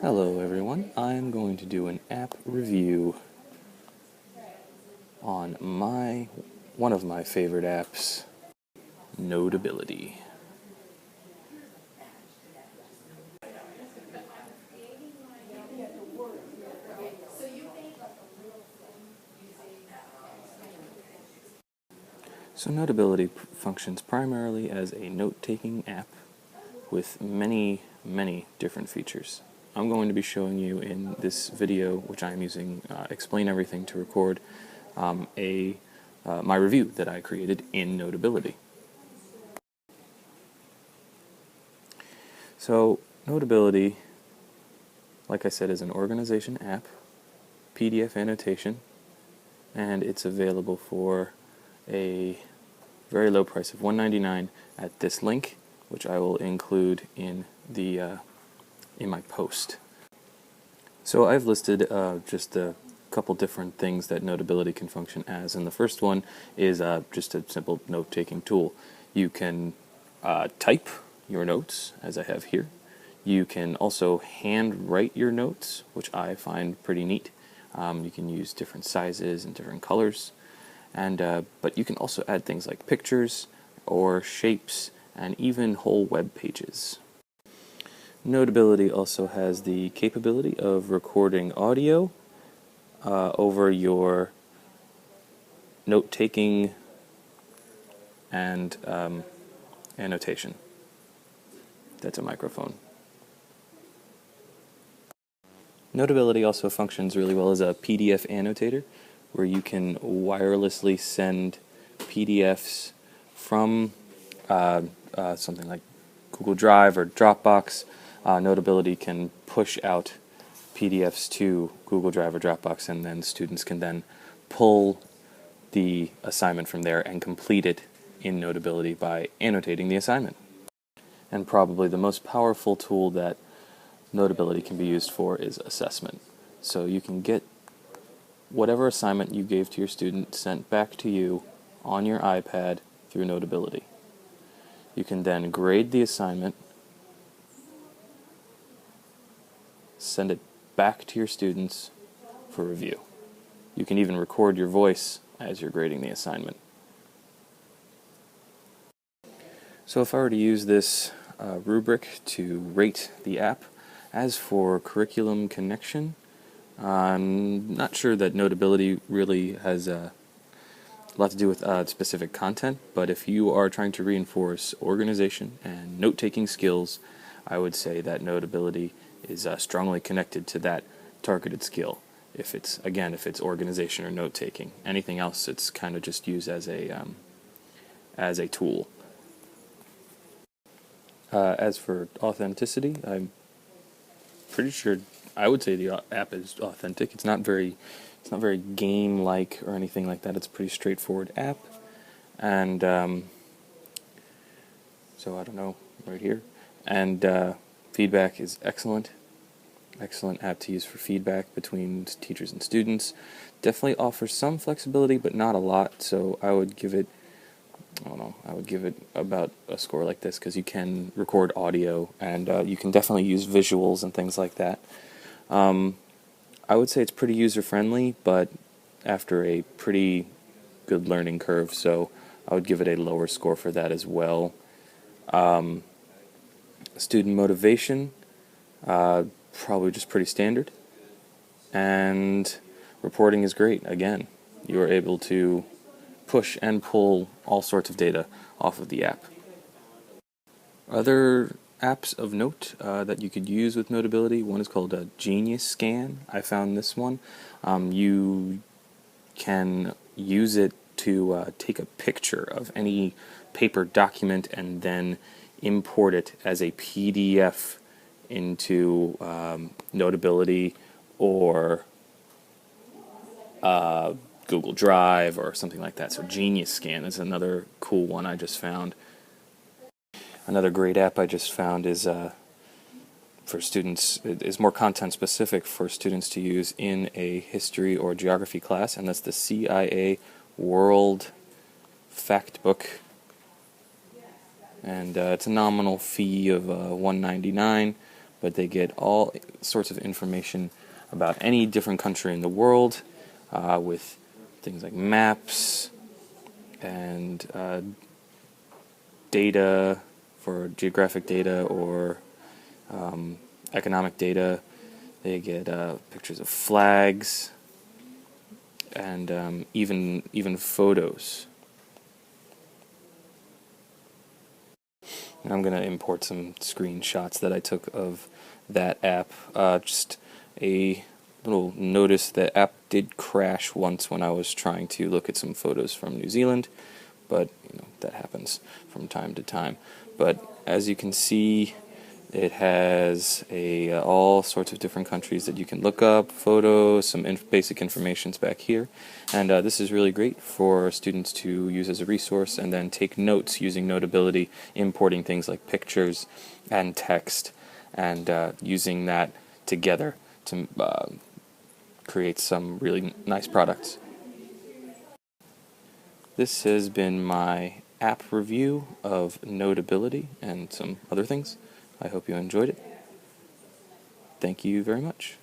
Hello everyone, I'm going to do an app review on one of my favorite apps, Notability. So Notability functions primarily as a note-taking app with many different features. I'm going to be showing you in this video, which I'm using Explain Everything to record, my review that I created in Notability. So Notability, like I said, is an organization app, PDF annotation, and it's available for a very low price of $1.99 at this link, which I will include in my post. So I've listed just a couple different things that Notability can function as, and the first one is just a simple note-taking tool. You can type your notes, as I have here. You can also hand write your notes, which I find pretty neat. You can use different sizes and different colors, but you can also add things like pictures or shapes and even whole web pages. Notability also has the capability of recording audio over your note-taking and annotation. That's a microphone. Notability also functions really well as a PDF annotator, where you can wirelessly send PDFs from something like Google Drive or Dropbox. Notability can push out PDFs to Google Drive or Dropbox, and then students can then pull the assignment from there and complete it in Notability by annotating the assignment. And probably the most powerful tool that Notability can be used for is assessment. So you can get whatever assignment you gave to your student sent back to you on your iPad through Notability. You can then grade the assignment, send it back to your students for review. You can even record your voice as you're grading the assignment. So if I were to use this rubric to rate the app, as for curriculum connection, I'm not sure that Notability really has a lot to do with specific content, but if you are trying to reinforce organization and note-taking skills, I would say that Notability is strongly connected to that targeted skill. If it's organization or note-taking. Anything else, it's kind of just used as a tool. As for authenticity, I'm pretty sure I would say the app is authentic. It's not very game-like or anything like that. It's a pretty straightforward app, and so I don't know, right here. And feedback is excellent. Excellent app to use for feedback between teachers and students. Definitely offers some flexibility, but not a lot. So I would give it, about a score like this, because you can record audio and you can definitely use visuals and things like that. I would say it's pretty user-friendly, but after a pretty good learning curve, so I would give it a lower score for that as well. Student motivation, probably just pretty standard. And reporting is great. Again, you are able to push and pull all sorts of data off of the app. Other apps of note that you could use with Notability, one is called Genius Scan. I found this one. You can use it to take a picture of any paper document and then import it as a PDF into Notability or Google Drive or something like that. So Genius Scan is another cool one I just found. Another great app I just found is for students. It is more content specific for students to use in a history or geography class, and that's the CIA World Factbook. And it's a nominal fee of $1.99, but they get all sorts of information about any different country in the world, with things like maps and data for geographic data or economic data. They get pictures of flags and even photos. And I'm going to import some screenshots that I took of that app. Just a little notice: that app did crash once when I was trying to look at some photos from New Zealand, but that happens from time to time. But as you can see, it has all sorts of different countries that you can look up, photos, some basic information's back here, and this is really great for students to use as a resource and then take notes using Notability, importing things like pictures and text, and using that together to create some really nice products. This has been my app review of Notability and some other things. I hope you enjoyed it. Thank you very much.